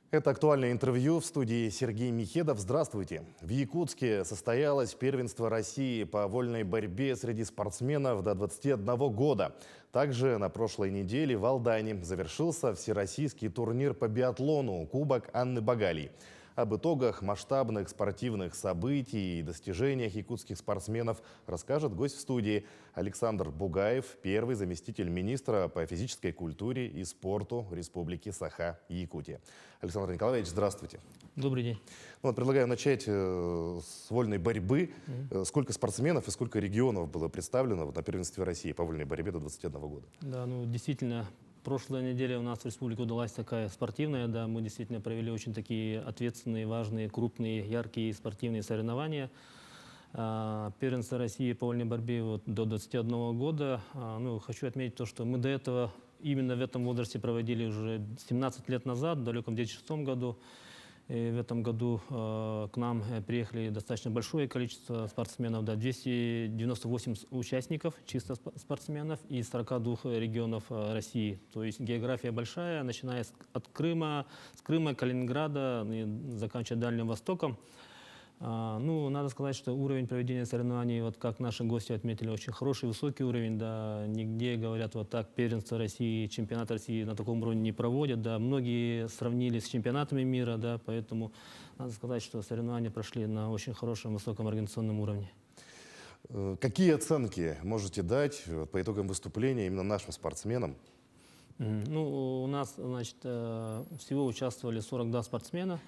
Это актуальное интервью в студии Сергей Михедов. Здравствуйте. В Якутске состоялось первенство России по вольной борьбе среди спортсменов до 21 года. Также на прошлой неделе в Алдане завершился всероссийский турнир по биатлону «Кубок Анны Багалий». Об итогах масштабных спортивных событий и достижениях якутских спортсменов расскажет гость в студии Александр Бугаев, первый заместитель министра по физической культуре и спорту Республики Саха-Якутия. Александр Николаевич, здравствуйте. Добрый день. Предлагаю начать с вольной борьбы. Сколько спортсменов и сколько регионов было представлено на первенстве России по вольной борьбе до 21 года? Да, действительно, прошлая неделя у нас в республике удалась такая спортивная, да, мы действительно провели очень такие ответственные, важные, крупные, яркие спортивные соревнования. Первенство России по вольной борьбе до 21 года. Хочу отметить то, что мы до этого именно в этом возрасте проводили уже 17 лет назад, в далеком 2006 году. И в этом году к нам приехали достаточно большое количество спортсменов, да, 298 участников, чисто спортсменов из 42 регионов России. То есть география большая, начиная от Крыма, Калининграда и заканчивая Дальним Востоком. Надо сказать, что уровень проведения соревнований, вот как наши гости отметили, очень хороший, высокий уровень, да, нигде, говорят, вот так первенство России, чемпионат России на таком уровне не проводят, да, многие сравнили с чемпионатами мира, да, поэтому надо сказать, что соревнования прошли на очень хорошем, высоком организационном уровне. Какие оценки можете дать по итогам выступления именно нашим спортсменам? У нас, значит, всего участвовали 42 спортсмена.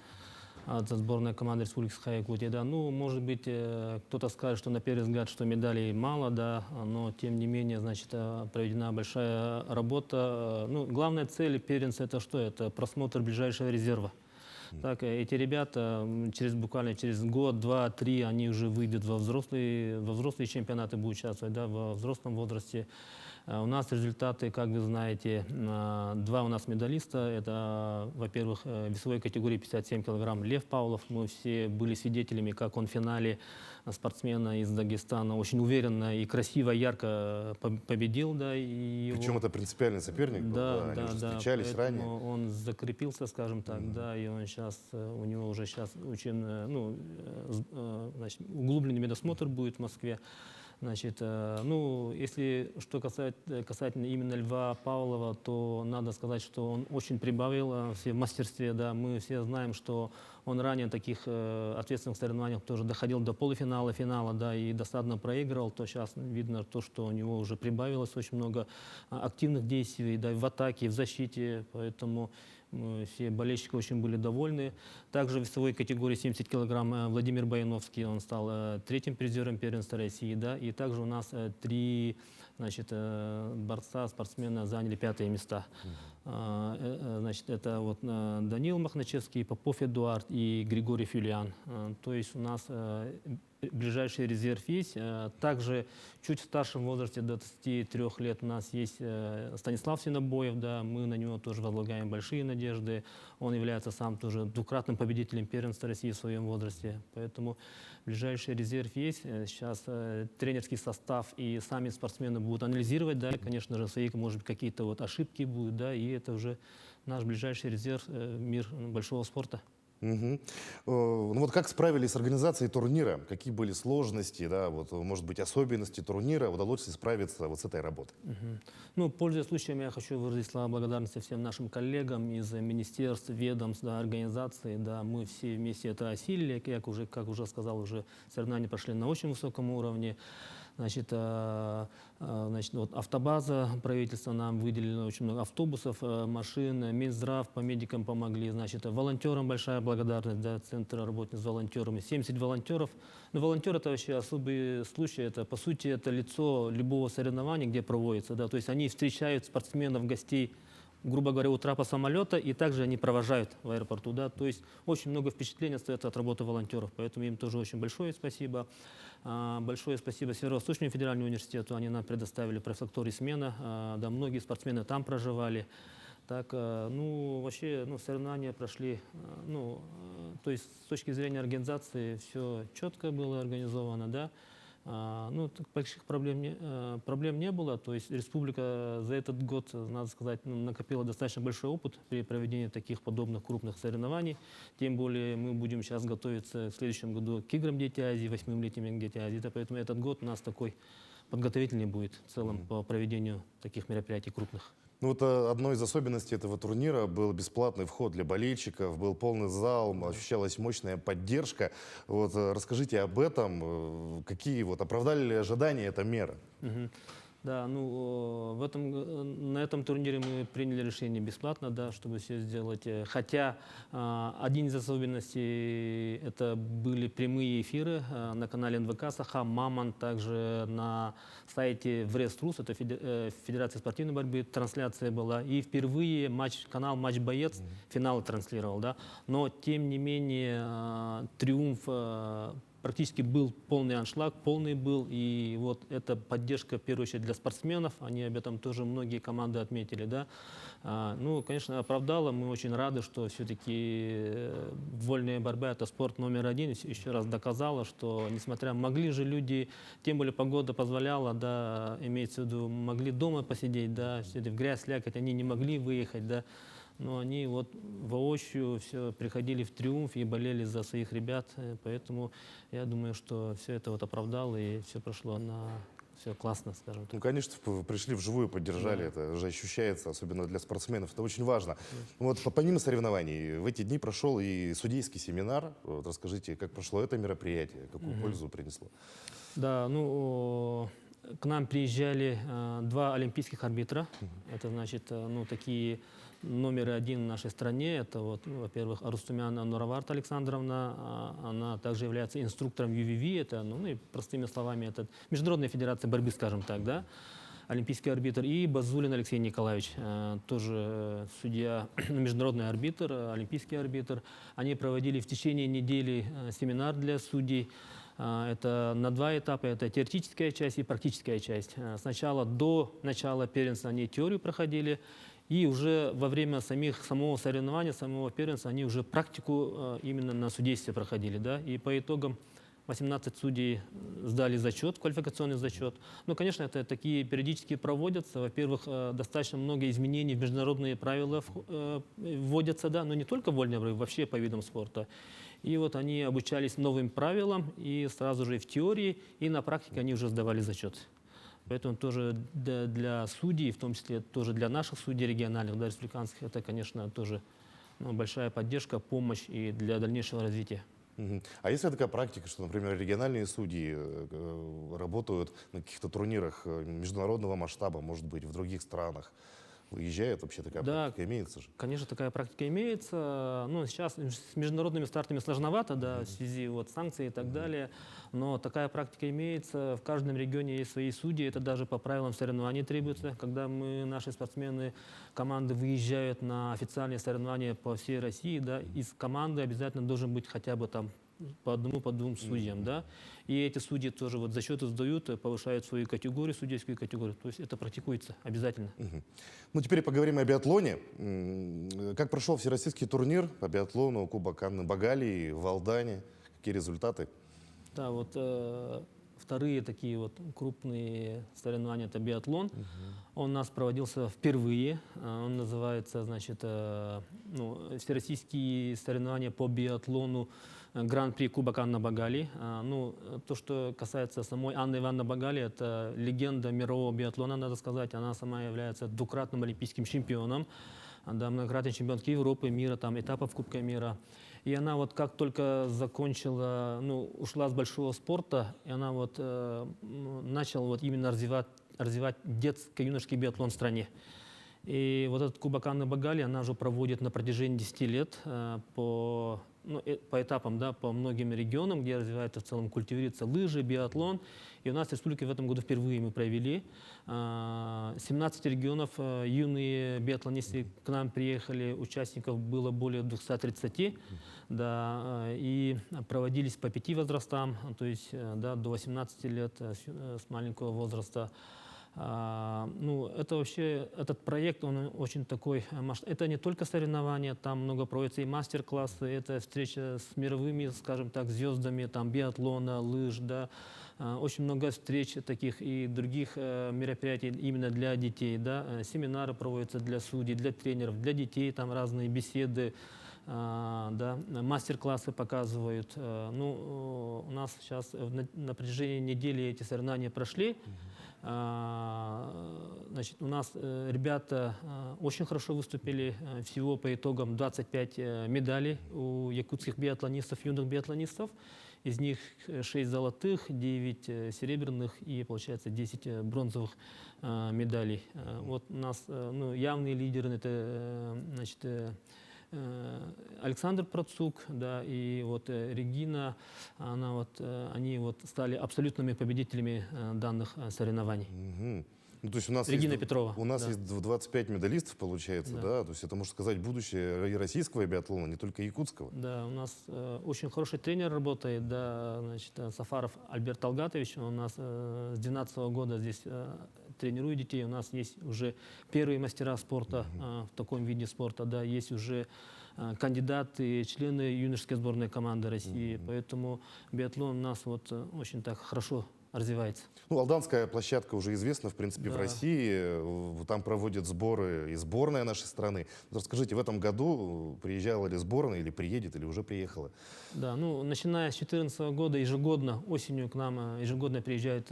Это сборная команды Республики Саха-Якутия, да. Может быть, кто-то скажет, что на первый взгляд, что медалей мало, да, но тем не менее, значит, проведена большая работа. Главная цель первенства — это что? Это просмотр ближайшего резерва. Так, эти ребята буквально через год, два, три, они уже выйдут во взрослые чемпионаты, будут участвовать, да, во взрослом возрасте. У нас результаты, как вы знаете, два у нас медалиста. Это, во-первых, в весовой категории 57 килограмм Лев Павлов. Мы все были свидетелями, как он в финале спортсмена из Дагестана очень уверенно и красиво, ярко победил. Да, Причем это принципиальный соперник был, да, они уже встречались ранее. Он закрепился, скажем так, да, и он сейчас, у него уже сейчас углубленный медосмотр будет в Москве. Значит, если что касательно именно Льва Павлова, то надо сказать, что он очень прибавил в мастерстве. Да. Мы все знаем, что он ранее в таких ответственных соревнованиях тоже доходил до полуфинала, финала, да, и досадно проигрывал. То сейчас видно то, что у него уже прибавилось очень много активных действий, да, в атаке, в защите, поэтому все болельщики очень были довольны. Также в весовой категории 70 килограмм Владимир Баяновский, он стал третьим призером первенства России, да, и также у нас три, значит, борца, спортсмена заняли 5-е места. Значит, это вот Данил Махначевский, Попов Эдуард и Григорий Фюлиан. То есть у нас ближайший резерв есть. Также чуть в старшем возрасте, до 23 лет, у нас есть Станислав Синобоев, да, мы на него тоже возлагаем большие надежды. Он является сам тоже двукратным победителем первенства России в своем возрасте. Поэтому ближайший резерв есть. Сейчас тренерский состав и сами спортсмены будут анализировать, да, конечно же, свои, может быть, какие-то вот ошибки будут, да, и это уже наш ближайший резерв, мир большого спорта. Как справились с организацией турнира? Какие были сложности, да, может быть, особенности турнира? Удалось ли справиться с этой работой? Пользуясь случаем, я хочу выразить слова благодарности всем нашим коллегам из министерств, ведомств, да, организаций. Да, мы все вместе это осилили. Как уже сказал, соревнования прошли на очень высоком уровне. Значит, автобаза, правительство нам выделило очень много автобусов, машин, Минздрав по медикам помогли. Значит, волонтерам большая благодарность, да, Центр работы с волонтерами, 70 волонтеров. Волонтер — это вообще особый случай, это, по сути, это лицо любого соревнования, где проводится, да, то есть они встречают спортсменов, гостей, грубо говоря, у трапа самолета, и также они провожают в аэропорту, да, то есть очень много впечатлений остается от работы волонтеров, поэтому им тоже очень большое спасибо. Большое спасибо Северо-Восточному федеральному университету, они нам предоставили префектуру смена, да, многие спортсмены там проживали. Так, вообще, соревнования прошли, то есть с точки зрения организации все четко было организовано, да. Ну, больших проблем не было. То есть республика за этот год, надо сказать, накопила достаточно большой опыт при проведении таких подобных крупных соревнований. Тем более мы будем сейчас готовиться в следующем году к играм Дети Азии, 8-летним играм Дети Азии. Да, поэтому этот год у нас такой подготовительный будет в целом по проведению таких мероприятий крупных. Ну вот одной из особенностей этого турнира был бесплатный вход для болельщиков, был полный зал, ощущалась мощная поддержка. Вот расскажите об этом, какие вот оправдали ли ожидания эта мера? Мгм. Да, ну, на этом турнире мы приняли решение бесплатно, да, чтобы все сделать. Хотя один из особенностей это были прямые эфиры на канале НВК Саха, Мамон, также на сайте Вреструс, это Федерация спортивной борьбы, трансляция была. И впервые канал Матч Боец финал транслировал, да. Но тем не менее триумф практически был полный аншлаг, полный был, и вот эта поддержка, в первую очередь, для спортсменов, они об этом тоже многие команды отметили, да. Ну, конечно, оправдало, мы очень рады, что все-таки вольная борьба – это спорт номер один, еще раз доказала, что, несмотря, могли же люди, тем более погода позволяла, да, имеется в виду, могли дома посидеть, да, в грязь лякать, они не могли выехать, да. Но они вот воочию все приходили в триумф и болели за своих ребят. Поэтому я думаю, что все это вот оправдало и все прошло все классно, скажем так. Ну, конечно, пришли вживую, поддержали, Да. это же ощущается, особенно для спортсменов, это очень важно. Вот помимо соревнований, в эти дни прошел и судейский семинар. Вот расскажите, как прошло это мероприятие, какую пользу принесло? Да, ну, к нам приезжали два олимпийских арбитра. Это значит, ну, такие номеры один в нашей стране. Это вот, ну, во-первых, Арустумяна Нураварта Александровна. Она также является инструктором UVV. Это, ну, и простыми словами, это Международная федерация борьбы, скажем так, да. Олимпийский арбитр. И Базулин Алексей Николаевич, тоже судья, международный арбитр, олимпийский арбитр. Они проводили в течение недели семинар для судей. Это на два этапа, это теоретическая часть и практическая часть. Сначала до начала первенства они теорию проходили, и уже во время самого соревнования, самого первенства, они уже практику именно на судействе проходили. Да? И по итогам 18 судей сдали зачет, квалификационный зачет. Ну, конечно, это такие периодически проводятся. Во-первых, достаточно много изменений в международные правила вводятся, да, но не только в вольной борьбе, вообще по видам спорта. И вот они обучались новым правилам, и сразу же и в теории, и на практике они уже сдавали зачет. Поэтому тоже для судей, в том числе тоже для наших судей региональных, да, республиканских, это, конечно, тоже, ну, большая поддержка, помощь и для дальнейшего развития. А есть ли такая практика, что, например, региональные судьи работают на каких-то турнирах международного масштаба, может быть, в других странах? Выезжают, вообще такая Да, практика имеется же? конечно, такая практика имеется. Ну, сейчас с международными стартами сложновато, да, в связи вот санкций и так далее. Но такая практика имеется. В каждом регионе есть свои судьи. Это даже по правилам соревнований требуется. Когда наши спортсмены, команды выезжают на официальные соревнования по всей России, да, из команды обязательно должен быть хотя бы там по одному, по двум судьям, да. И эти судьи тоже вот зачеты сдают, повышают свою категорию, судейскую категорию. То есть это практикуется обязательно. Ну, теперь поговорим о биатлоне. Как прошел всероссийский турнир по биатлону, Кубок Анны Багалии в Алдане? Какие результаты? Да, вот вторые такие вот крупные соревнования — это биатлон. Он у нас проводился впервые. Он называется, значит, ну, всероссийские соревнования по биатлону Гран-при Кубок Анны Багалии. Ну, то, что касается самой Анны Ивановны Багалии, это легенда мирового биатлона, надо сказать. Она сама является двукратным олимпийским чемпионом, да, многократной чемпионкой Европы, мира, там, этапов Кубка мира. И она вот как только закончила, ну, ушла с большого спорта, и она вот начала вот именно развивать детско-юношеский биатлон в стране. И вот этот Кубок Анны Багалии она уже проводит на протяжении 10 лет по этапам, да, по многим регионам, где развивается в целом, культивируется лыжи, биатлон. И у нас в республике в этом году впервые мы провели. 17 регионов, юные биатлонисты к нам приехали, участников было более 230, да, и проводились по 5 возрастам, то есть, да, до 18 лет с маленького возраста. Ну, это вообще, этот проект, он очень такой, это не только соревнования, там много проводится и мастер-классы, это встреча с мировыми, скажем так, звездами, там, биатлона, лыж, да, очень много встреч таких и других мероприятий именно для детей, да, семинары проводятся для судей, для тренеров, для детей, там разные беседы, да, мастер-классы показывают. Ну, у нас сейчас на протяжении недели эти соревнования прошли. Значит, у нас ребята очень хорошо выступили. Всего по итогам 25 медалей у якутских биатлонистов, юных биатлонистов. Из них 6 золотых, 9 серебряных и, получается, 10 бронзовых медалей. Вот у нас ну, явные лидеры, это, значит, Александр Процук, да, и вот Регина, она вот, они вот стали абсолютными победителями данных соревнований. Мгм. Ну, то есть у нас Регина есть, Петрова, у нас да. есть 25 медалистов, получается, Да. да? То есть это, можно сказать, будущее и российского биатлона, не только якутского. Да, у нас очень хороший тренер работает, да, значит, Сафаров Альберт Талгатович, он у нас с 2012 года здесь тренирует детей, у нас есть уже первые мастера спорта в таком виде спорта, да, есть уже кандидаты, члены юношеской сборной команды России, поэтому биатлон у нас вот очень так хорошо развивается. Ну, алданская площадка уже известна, в принципе, в Да. России. Там проводят сборы и сборная нашей страны. Вот расскажите, в этом году приезжала ли сборная, или приедет, или уже приехала? Да, ну, начиная с 2014 года ежегодно, осенью к нам ежегодно приезжают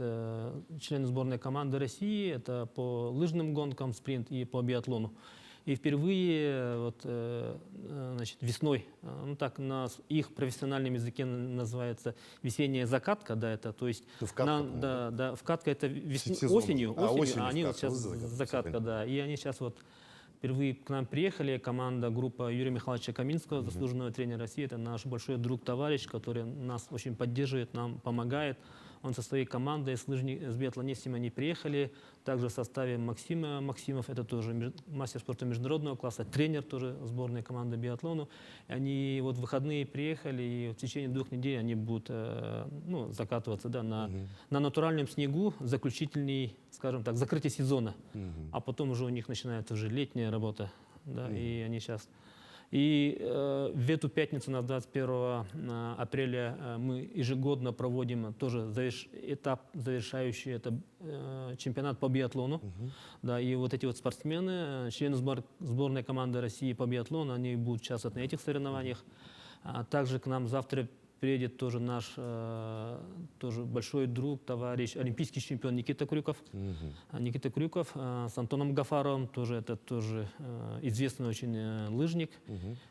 члены сборной команды России. Это по лыжным гонкам, спринт и по биатлону. И впервые вот, значит, весной, ну так на их профессиональном языке называется весенняя закатка, да, это, то есть, Ну, вкатка, по-моему, да? да, вкатка это Сезон. осенью, Осенью а они вот вкатка, сейчас вы закатка, закатка, всё да, и они сейчас вот впервые к нам приехали, команда, группа Юрия Михайловича Каминского, заслуженного тренера России, это наш большой друг, товарищ, который нас очень поддерживает, нам помогает. Он со своей командой, с биатлонистами они приехали. Также в составе Максима Максимов, это тоже мастер спорта международного класса, тренер тоже сборной команды биатлону. И они вот в выходные приехали, и в течение 2 недель они будут ну, закатываться да, на натуральном снегу, заключительный, скажем так, закрытие сезона. А потом уже у них начинается уже летняя работа. Да, и они сейчас... И в эту пятницу, на 21 апреля, мы ежегодно проводим тоже этап завершающий, это чемпионат по биатлону. Да, и вот эти вот спортсмены, члены сборной команды России по биатлону, они будут участвовать на этих соревнованиях. Также к нам завтра приедет тоже наш тоже большой друг, товарищ, олимпийский чемпион Никита Крюков. Никита Крюков с Антоном Гафаровым, тоже, это тоже известный очень лыжник.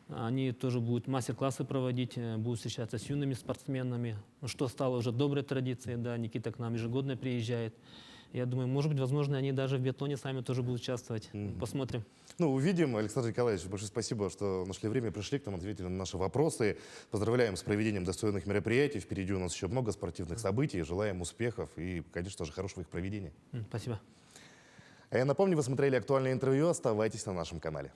Они тоже будут мастер-классы проводить, будут встречаться с юными спортсменами, что стало уже доброй традицией. Да, Никита к нам ежегодно приезжает. Я думаю, может быть, возможно, они даже в биатлоне сами тоже будут участвовать. Посмотрим. Ну, увидим. Александр Николаевич, большое спасибо, что нашли время, пришли к нам, ответили на наши вопросы. Поздравляем с проведением достойных мероприятий. Впереди у нас еще много спортивных событий. Желаем успехов и, конечно же, хорошего их проведения. Спасибо. А я напомню, вы смотрели актуальное интервью. Оставайтесь на нашем канале.